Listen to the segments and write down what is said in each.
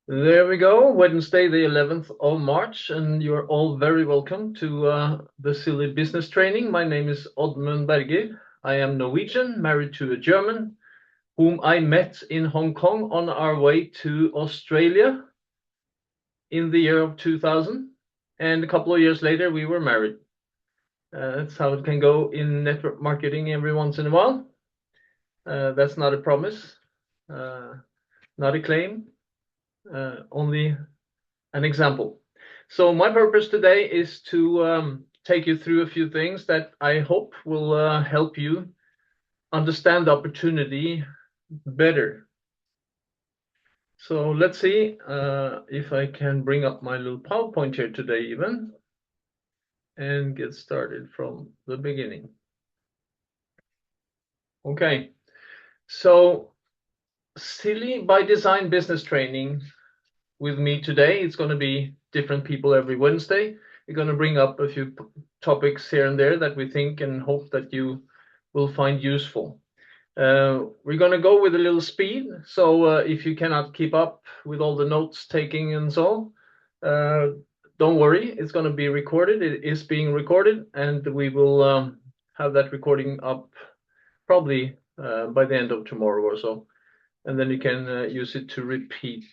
There we go, Wednesday, the 11th of March, and you're all very welcome to the CILI business training. My name is Oddmund Berger. I am Norwegian, married to a German, whom I met in Hong Kong on our way to Australia in the year of 2000. And a couple of years later, we were married. That's how it can go in network marketing every once in a while. That's not a promise, uh, not a claim, only an example. So my purpose today is to take you through a few things that I hope will help you understand the opportunity better. So let's see if I can bring up my little PowerPoint here today even and get started from the beginning. Okay, so CILI by Design business training with me today. It's going to be different people every Wednesday. We're going to bring up a few topics here and there that we think and hope that you will find useful. We're going to go with a little speed, so if you cannot keep up with all the notes taking and so, don't worry, it's going to be recorded. It is being recorded, and we will have that recording up probably by the end of tomorrow or so, and then you can use it to repeat.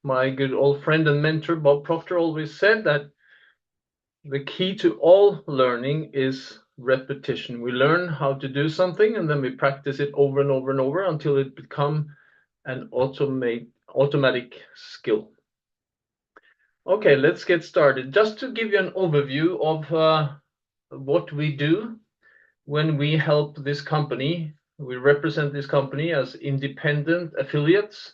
My good old friend and mentor Bob Proctor always said that the key to all learning is repetition. We learn how to do something and then we practice it over and over and over until it becomes an automatic skill. Okay, let's get started. Just to give you an overview of what we do when we help this company, we represent this company as independent affiliates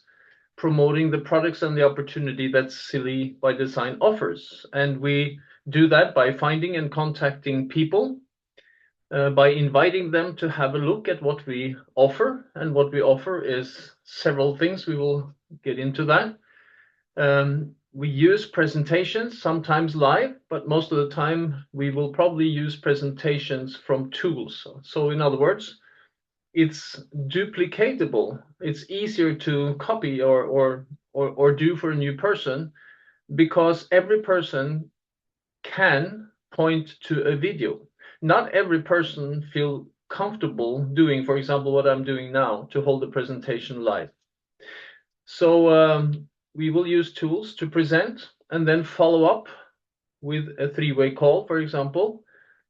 promoting the products and the opportunity that CILI by Design offers. And we do that by finding and contacting people, by inviting them to have a look at what we offer. And what we offer is several things. We will get into that. We use presentations, sometimes live, but most of the time we will probably use presentations from tools. So in other words, it's duplicatable. It's easier to copy or do for a new person because every person can point to a video. Not every person feel comfortable doing, for example, what I'm doing now to hold the presentation live. So we will use tools to present and then follow up with a three-way call, for example,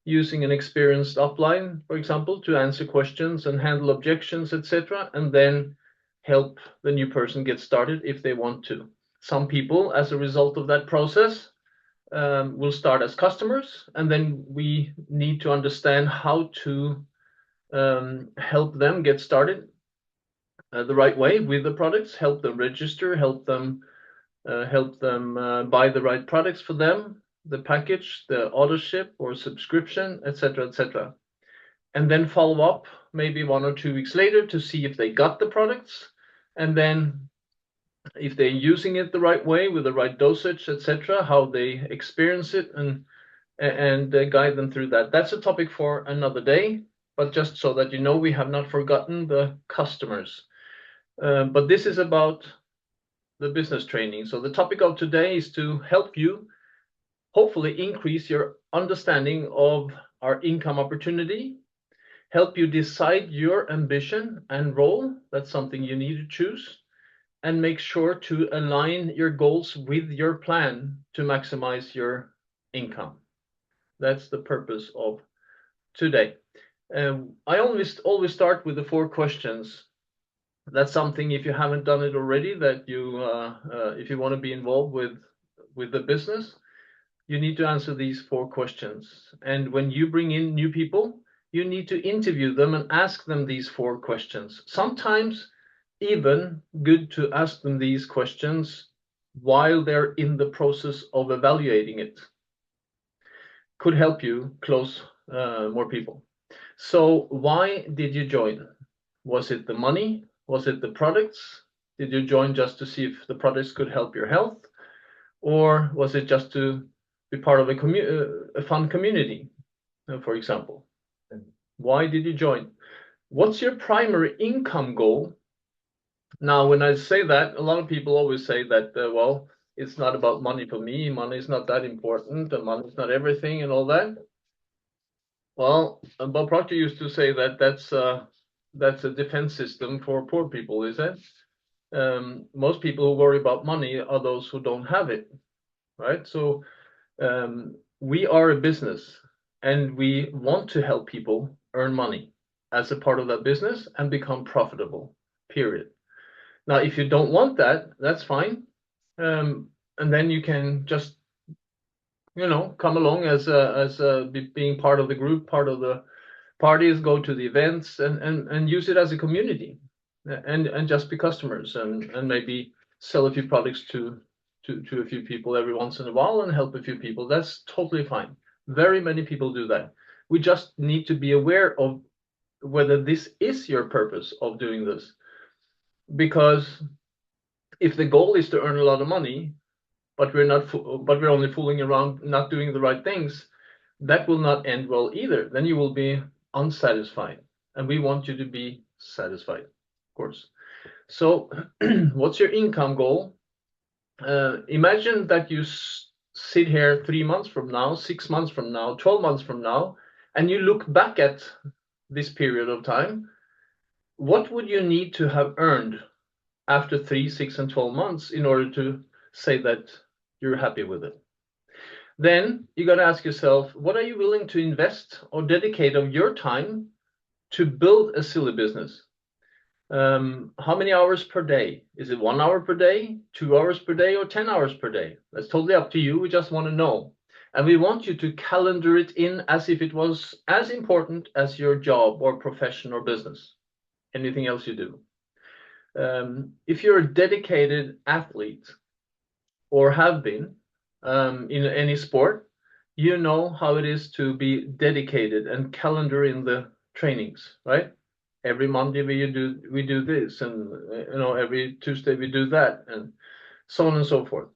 using an experienced upline, for example, to answer questions and handle objections, etc., and then help the new person get started if they want to. Some people, as a result of that process, will start as customers, and then we need to understand how to help them get started the right way with the products, help them register, help them buy the right products for them, the package, the auto ship or subscription, etc., etc. And then follow up maybe 1 or 2 weeks later to see if they got the products, and then if they're using it the right way with the right dosage, etc., how they experience it, and guide them through that. That's a topic for another day, but just so that you know, we have not forgotten the customers. But this is about the business training. So the topic of today is to help you hopefully increase your understanding of our income opportunity, help you decide your ambition and role. That's something you need to choose, and make sure to align your goals with your plan to maximize your income. That's the purpose of today. I always start with the 4 questions. That's something, if you haven't done it already, that you if you want to be involved with the business, you need to answer these 4 questions. And when you bring in new people, you need to interview them and ask them these 4 questions. Sometimes even good to ask them these questions while they're in the process of evaluating it. Could help you close more people. So why did you join? Was it the money? Was it the products? Did you join just to see if the products could help your health? Or was it just to be part of a fun community, for example? Why did you join? What's your primary income goal Now, when I say that, a lot of people always say that, well, it's not about money for me. Money is not that important, and money is not everything, and all that. Well, Bob Proctor used to say that that's a defense system for poor people, is it? Most people who worry about money are those who don't have it, right? So we are a business, and we want to help people earn money as a part of that business and become profitable, period. Now, if you don't want that, that's fine. And then you can just, come along as being part of the group, part of the parties, go to the events, and use it as a community, and just be customers, and maybe sell a few products to a few people every once in a while and help a few people. That's totally fine. Very many people do that. We just need to be aware of whether this is your purpose of doing this, because if the goal is to earn a lot of money, but we're only fooling around, not doing the right things, that will not end well either. Then you will be unsatisfied, and we want you to be satisfied, of course. So, what's your income goal? Imagine that you sit here 3 months from now, 6 months from now, 12 months from now, and you look back at this period of time. What would you need to have earned after 3, 6, and 12 months in order to say that you're happy with it? Then you got to ask yourself, what are you willing to invest or dedicate of your time to build a CILI business? How many hours per day? Is it 1 hour per day, 2 hours per day, or 10 hours per day? That's totally up to you. We just want to know. And we want you to calendar it in as if it was as important as your job or profession or business, anything else you do. If you're a dedicated athlete or have been in any sport, you know how it is to be dedicated and calendar in the trainings, right? Every Monday we do this, and every Tuesday we do that, and so on and so forth.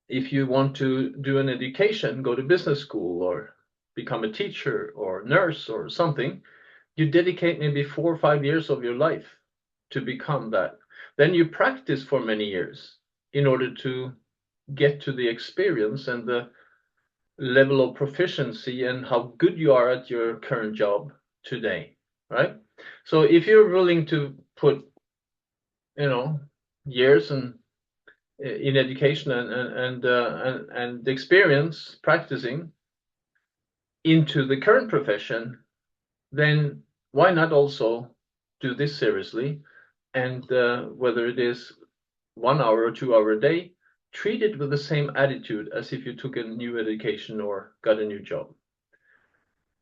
If you want to do an education, go to business school or become a teacher or nurse or something, you dedicate maybe 4 or 5 years of your life to become that. Then you practice for many years in order to get to the experience and the level of proficiency and how good you are at your current job today, right? So if you're willing to put, years and in education and experience practicing into the current profession, then why not also do this seriously? And whether it is 1 hour or 2 hour a day, treat it with the same attitude as if you took a new education or got a new job,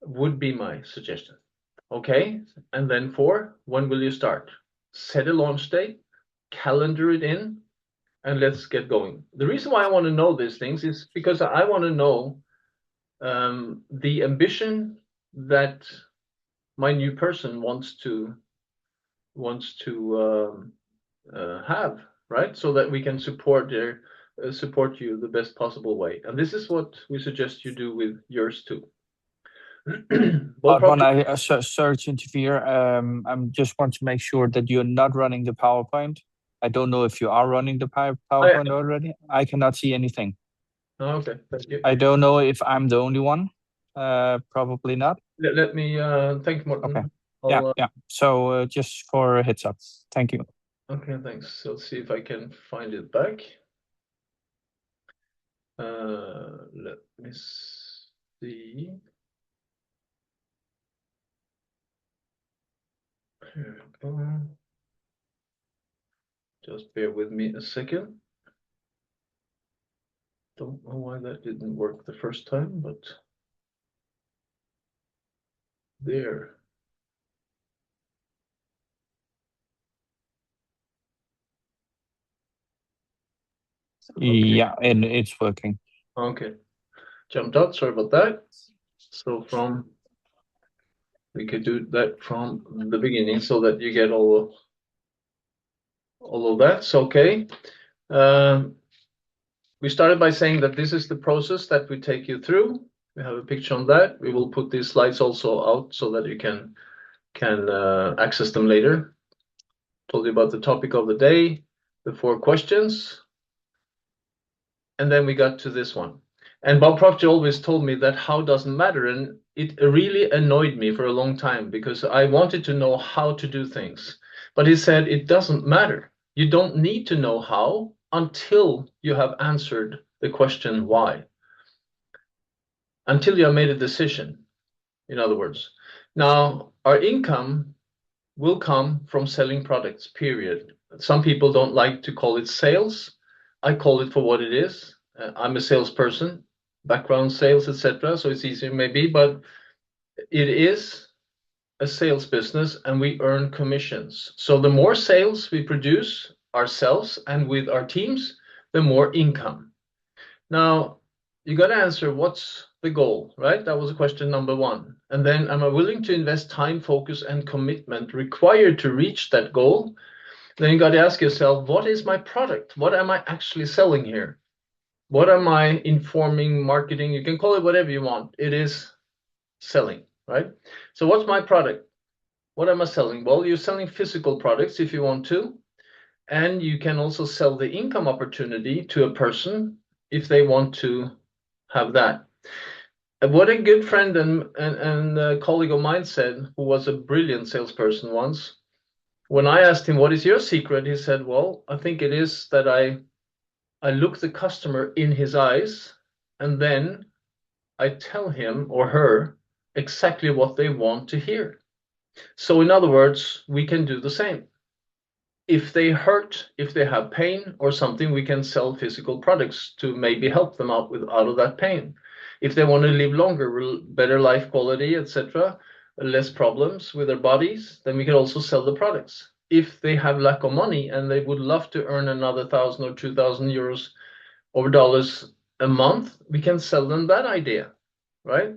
would be my suggestion. Okay, and then 4, when will you start? Set a launch date, calendar it in, and let's get going. The reason why I want to know these things is because I want to know the ambition that my new person wants to have, right? So that we can support you the best possible way. And this is what we suggest you do with yours too. Oddmund, sorry to interfere. I just want to make sure that you're not running the PowerPoint. I don't know if you are running the PowerPoint already. I cannot see anything. Okay, thank you. I don't know if I'm the only one. Probably not. Let me thank Morten. Okay. Yeah. So just for a heads up. Thank you. Okay, thanks. So let's see if I can find it back. Let me see. Here we go. Just bear with me a second. Don't know why that didn't work the first time, but there. Okay. Yeah, and it's working. Okay. Jumped out, sorry about that. So we could do that from the beginning so that you get all of that. So, okay. We started by saying that this is the process that we take you through. We have a picture on that. We will put these slides also out so that you can access them later. told you about the topic of the day, the 4 questions, and then we got to this one. And Bob Proctor always told me that how doesn't matter, and it really annoyed me for a long time because I wanted to know how to do things. But he said it doesn't matter. You don't need to know how until you have answered the question why. Until you have made a decision, in other words. Now, our income will come from selling products, period. Some people don't like to call it sales. I call it for what it is. I'm a salesperson, background sales, etc. So it's easier maybe, but it is a sales business and we earn commissions. So the more sales we produce ourselves and with our teams, the more income. Now, you got to answer what's the goal, right? That was question number 1. And then, am I willing to invest time, focus, and commitment required to reach that goal? Then you got to ask yourself, what is my product? What am I actually selling here? What am I informing, marketing? You can call it whatever you want. It is selling, right? So what's my product? What am I selling? Well, you're selling physical products if you want to. And you can also sell the income opportunity to a person if they want to have that. What a good friend and a colleague of mine said, who was a brilliant salesperson once, when I asked him, what is your secret? He said, well, I think it is that I look the customer in his eyes and then I tell him or her exactly what they want to hear. So in other words, we can do the same. If they hurt, if they have pain or something, we can sell physical products to maybe help them out of that pain. If they want to live longer, better life quality, etc., less problems with their bodies, then we can also sell the products. If they have lack of money and they would love to earn another 1,000 or 2,000 euros or dollars a month, we can sell them that idea, right?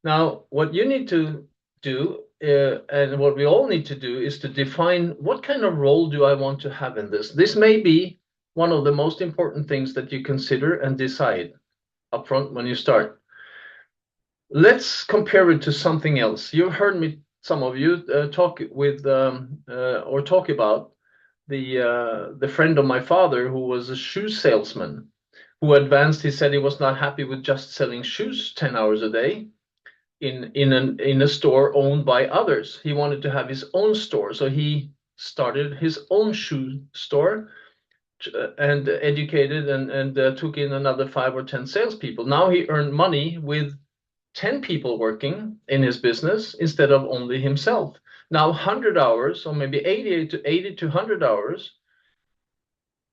Now, what you need to do, and what we all need to do, is to define what kind of role do I want to have in this. This may be one of the most important things that you consider and decide upfront when you start. Let's compare it to something else. You've heard me, some of you, talk about the friend of my father who was a shoe salesman who advanced. He said he was not happy with just selling shoes 10 hours a day in a store owned by others. He wanted to have his own store, so he started his own shoe store and educated and took in another 5 or 10 salespeople. Now he earned money with 10 people working in his business instead of only himself. Now 100 hours, or maybe 80 to 100 hours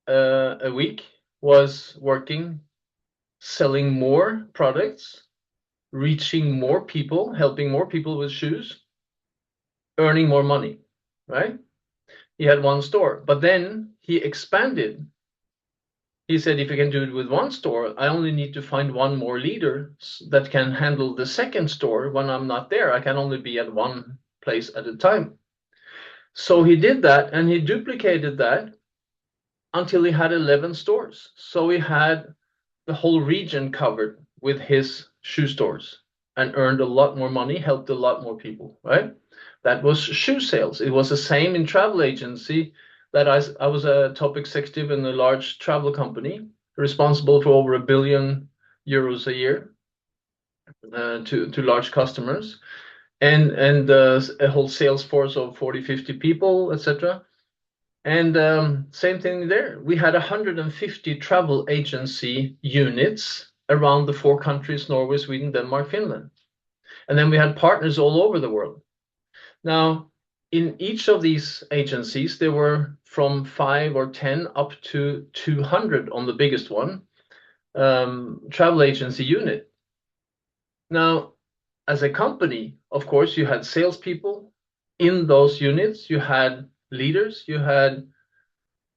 a week was working, selling more products, reaching more people, helping more people with shoes, earning more money, right? He had one store, but then he expanded. He said, if you can do it with one store, I only need to find one more leader that can handle the second store when I'm not there. I can only be at one place at a time. So he did that and he duplicated that until he had 11 stores. So he had the whole region covered with his shoe stores and earned a lot more money, helped a lot more people, right? That was shoe sales. It was the same in travel agency that I was a top executive in a large travel company responsible for over €1 billion a year to large customers and a whole sales force of 40, 50 people, etc. And same thing there. We had 150 travel agency units around the 4 countries, Norway, Sweden, Denmark, Finland. And then we had partners all over the world. Now, in each of these agencies, there were from 5 or 10 up to 200 on the biggest one, travel agency unit. Now, as a company, of course, you had salespeople in those units, you had leaders, you had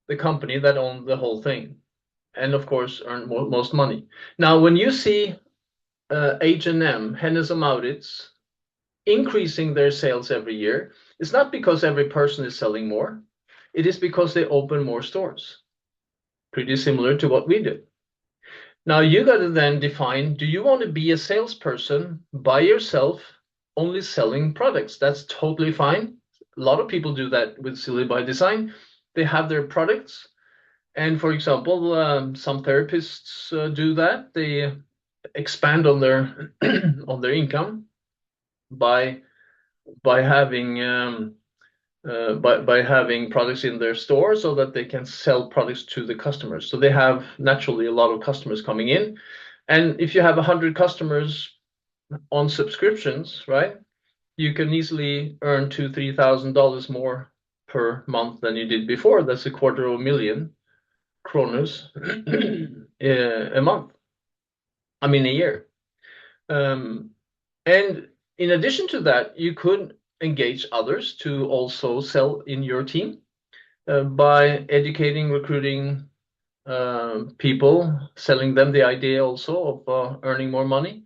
the company that owned the whole thing, and of course earned most money. Now, when you see H&M, Hennes & Mauritz, increasing their sales every year, it's not because every person is selling more. It is because they open more stores. Pretty similar to what we do. Now you got to then define, do you want to be a salesperson by yourself, only selling products? That's totally fine. a lot of people do that with CILI by design. They have their products, and for example, some therapists do that. They expand on their on their income by by having by having products in their store so that they can sell products to the customers. So they have naturally a lot of customers coming in, and if you have 100 customers on subscriptions, right, you can easily earn $2,000-3,000 more per month than you did before. That's a quarter of a million kroners a month. I mean, a year. And in addition to that, you could engage others to also sell in your team by educating, recruiting people, selling them the idea also of earning more money.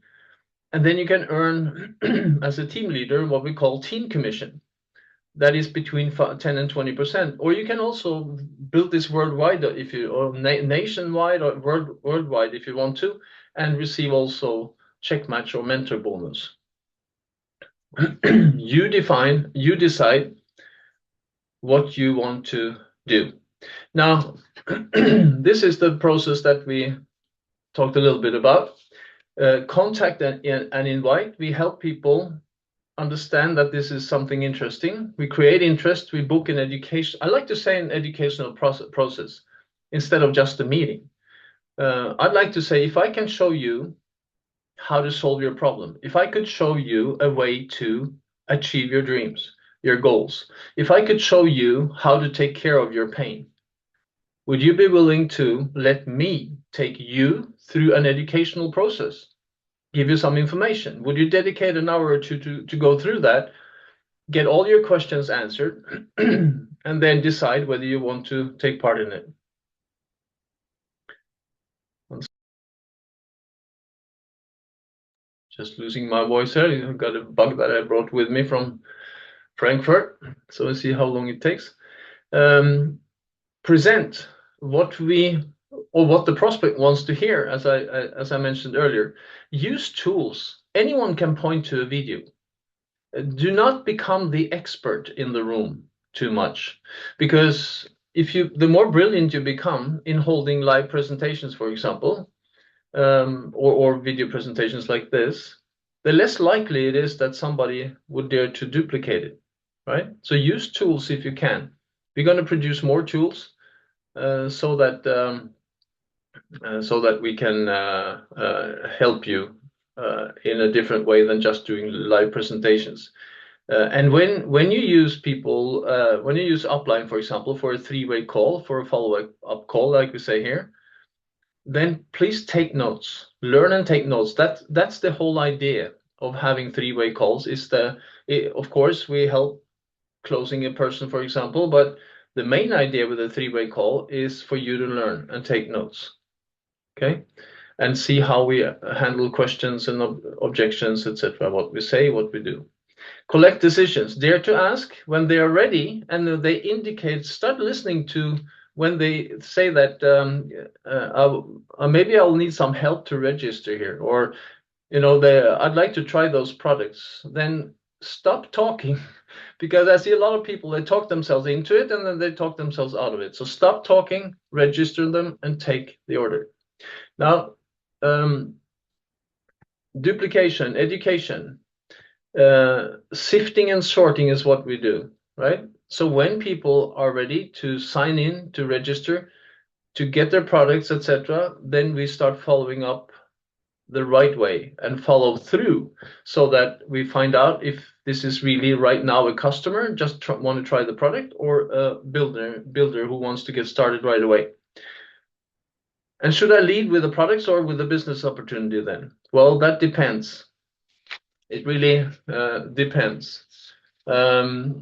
And then you can earn, as a team leader, what we call team commission. That is between 10 and 20%. Or you can also build this worldwide, if you, or nationwide or worldwide if you want to, and receive also check match or mentor bonus. You decide what you want to do. Now, this is the process that we talked a little bit about. Contact and invite. We help people understand that this is something interesting. We create interest. We book an education. I like to say an educational process instead of just a meeting. I'd like to say, if I can show you how to solve your problem, if I could show you a way to achieve your dreams, your goals, if I could show you how to take care of your pain, would you be willing to let me take you through an educational process, give you some information? Would you dedicate an hour or two to go through that, get all your questions answered, and then decide whether you want to take part in it? Just losing my voice here. I've got a bug that I brought with me from Frankfurt. So we'll see how long it takes. Present what the prospect wants to hear, as I mentioned earlier. Use tools. Anyone can point to a video. Do not become the expert in the room too much, because the more brilliant you become in holding live presentations, for example, or video presentations like this, the less likely it is that somebody would dare to duplicate it, right? So use tools if you can. We're going to produce more tools so that we can help you in a different way than just doing live presentations. And when you use people, when you use Upline, for example, for a three-way call, for a follow-up call, like we say here, then please take notes, learn and take notes. That's the whole idea of having three-way calls. Of course, we help closing a person, for example, but the main idea with a three-way call is for you to learn and take notes, okay? And see how we handle questions and objections, etc. What we say, what we do. Collect decisions. Dare to ask when they are ready, and they indicate. Start listening to when they say that maybe I'll need some help to register here, or I'd like to try those products. Then stop talking, because I see a lot of people, they talk themselves into it and then they talk themselves out of it. So stop talking, register them, and take the order. Now, duplication, education, sifting and sorting is what we do, right? So when people are ready to sign in, to register, to get their products, etc., then we start following up the right way and follow through, so that we find out if this is really right now a customer just want to try the product, or a builder who wants to get started right away. And should I lead with the products or with the business opportunity then? Well, that depends. It really depends. I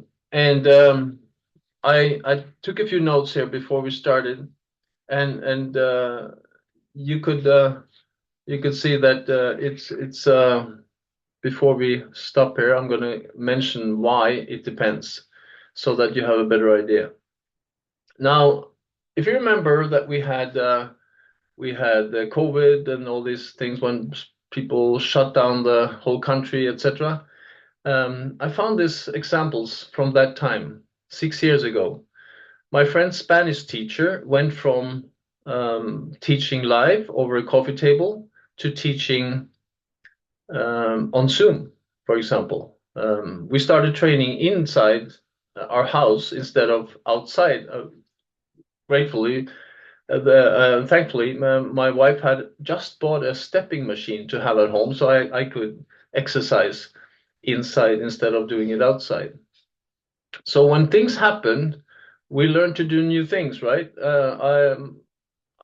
took a few notes here before we started, and you could see that it's before we stop here, I'm going to mention why it depends, so that you have a better idea. Now, if you remember that we had COVID and all these things when people shut down the whole country, etc. I found these examples from that time, 6 years ago. My friend's Spanish teacher went from teaching live over a coffee table to teaching on Zoom, for example. We started training inside our house instead of outside. Gratefully, thankfully, my wife had just bought a stepping machine to have at home, so I could exercise inside instead of doing it outside. So when things happen, we learn to do new things, right?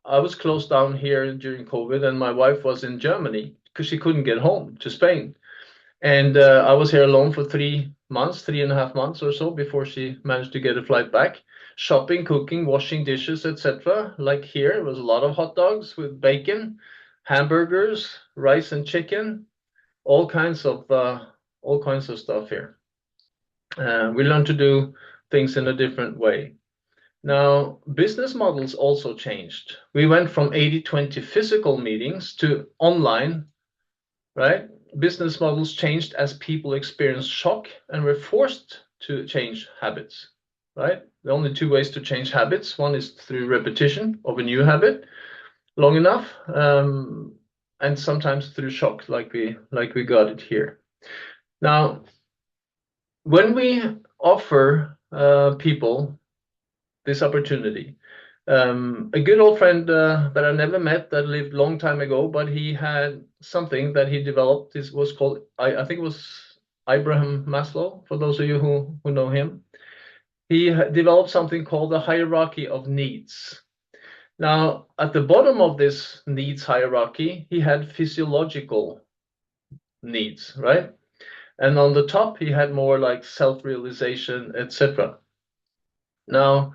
I was closed down here during COVID, and my wife was in Germany because she couldn't get home to Spain. And I was here alone for 3 months, 3.5 months or so before she managed to get a flight back. Shopping, cooking, washing dishes, etc. Like here, it was a lot of hot dogs with bacon, hamburgers, rice and chicken, all kinds of stuff here. We learned to do things in a different way. Now, business models also changed. We went from 80-20 physical meetings to online, right? Business models changed as people experienced shock and were forced to change habits, right? The only two ways to change habits, one is through repetition of a new habit long enough, and sometimes through shock, like we got it here. Now, when we offer people this opportunity, a good old friend that I never met, that lived long time ago, but he had something that he developed. This was called, I think it was Abraham Maslow, for those of you who know him. He developed something called the hierarchy of needs. Now, at the bottom of this needs hierarchy, he had physiological needs, right? And on the top, he had more like self-realization, etc. Now,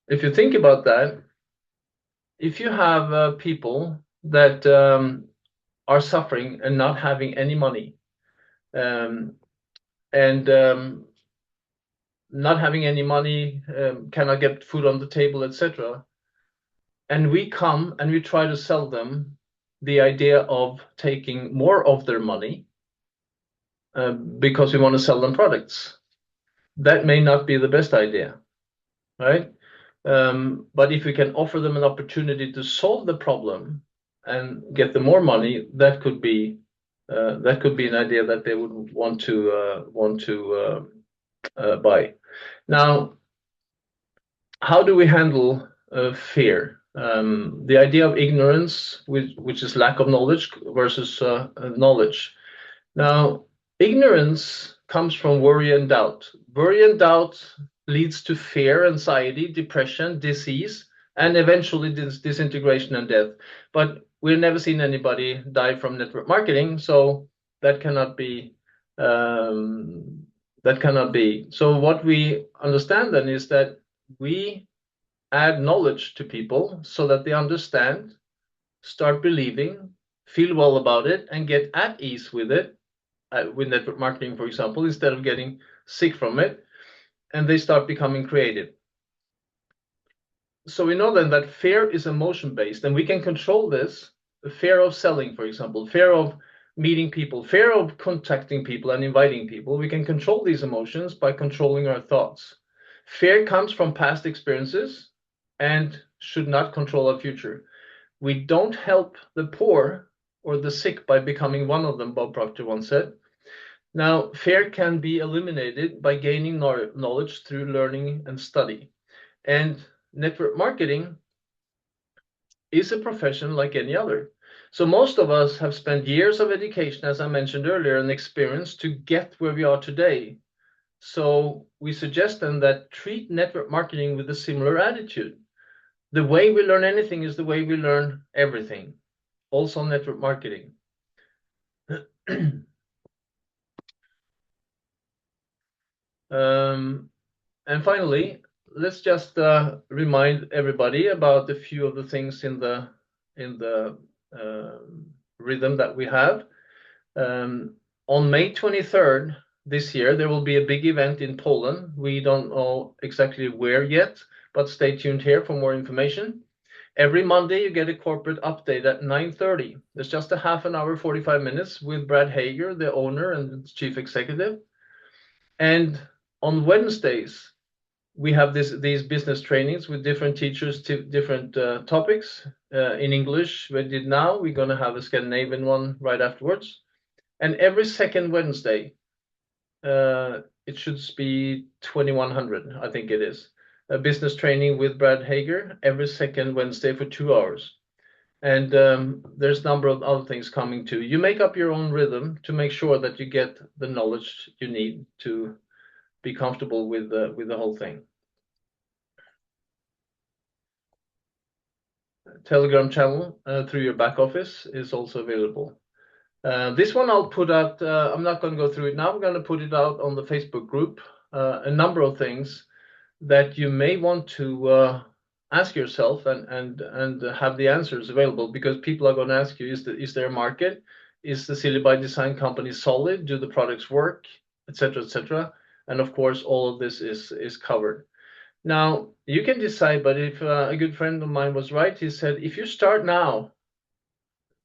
if you think about that, if you have people that are suffering and not having any money, and not having any money, cannot get food on the table, etc., and we come and we try to sell them the idea of taking more of their money because we want to sell them products, that may not be the best idea, right? But if we can offer them an opportunity to solve the problem and get them more money, that could be an idea that they would want to buy. Now, how do we handle fear? The idea of ignorance, which is lack of knowledge, versus knowledge. Now, ignorance comes from worry and doubt. Worry and doubt leads to fear, anxiety, depression, disease, and eventually disintegration and death. But we've never seen anybody die from network marketing, so that cannot be. So what we understand then is that we add knowledge to people so that they understand, start believing, feel well about it, and get at ease with it, with network marketing, for example, instead of getting sick from it, and they start becoming creative. So we know then that fear is emotion-based, and we can control this. The fear of selling, for example, fear of meeting people, fear of contacting people and inviting people. We can control these emotions by controlling our thoughts. Fear comes from past experiences and should not control our future. We don't help the poor or the sick by becoming one of them, Bob Proctor once said. Now, fear can be eliminated by gaining knowledge through learning and study. And network marketing is a profession like any other. So most of us have spent years of education, as I mentioned earlier, and experience to get where we are today. So we suggest then that treat network marketing with a similar attitude. The way we learn anything is the way we learn everything, also network marketing. And finally, let's just remind everybody about a few of the things in the rhythm that we have. On May 23rd this year, there will be a big event in Poland. We don't know exactly where yet, but stay tuned here for more information. Every Monday, you get a corporate update at 9:30. There's just a half an hour, 45 minutes with Brad Hager, the owner and chief executive. And on Wednesdays, we have these business trainings with different teachers to different topics. In English, we did now. We're going to have a Scandinavian one right afterwards. And every second Wednesday, it should be 2100, I think it is. A business training with Brad Hager every second Wednesday for 2 hours. And there's a number of other things coming too. You make up your own rhythm to make sure that you get the knowledge you need to be comfortable with the whole thing. Telegram channel through your back office is also available. This one I'll put out. I'm not going to go through it now. We're going to put it out on the Facebook group. A number of things that you may want to ask yourself and have the answers available, because people are going to ask you: is there a market? Is the CILI by Design company solid? Do the products work? Etc. Etc. And of course, all of this is covered. Now you can decide, but if a good friend of mine was right, he said, if you start now,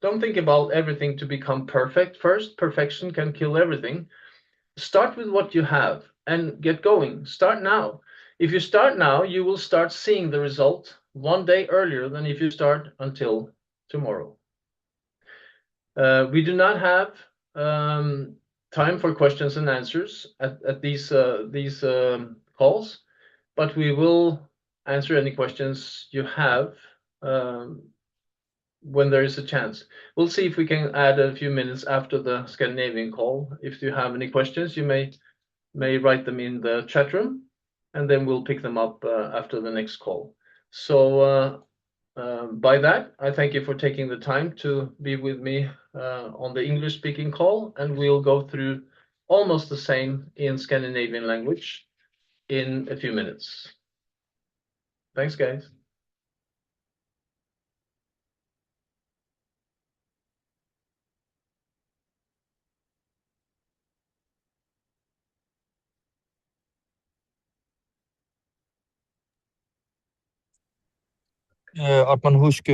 don't think about everything to become perfect. First, perfection can kill everything. Start with what you have and get going. Start now. If you start now, you will start seeing the result one day earlier than if you start until tomorrow. We do not have time for questions and answers at these calls, but we will answer any questions you have when there is a chance. We'll see if we can add a few minutes after the Scandinavian call. If you have any questions, you may write them in the chat room, and then we'll pick them up after the next call. So by that, I thank you for taking the time to be with me on the English speaking call, and we'll go through almost the same in Scandinavian language in a few minutes. Thanks, guys. Oddmund, husk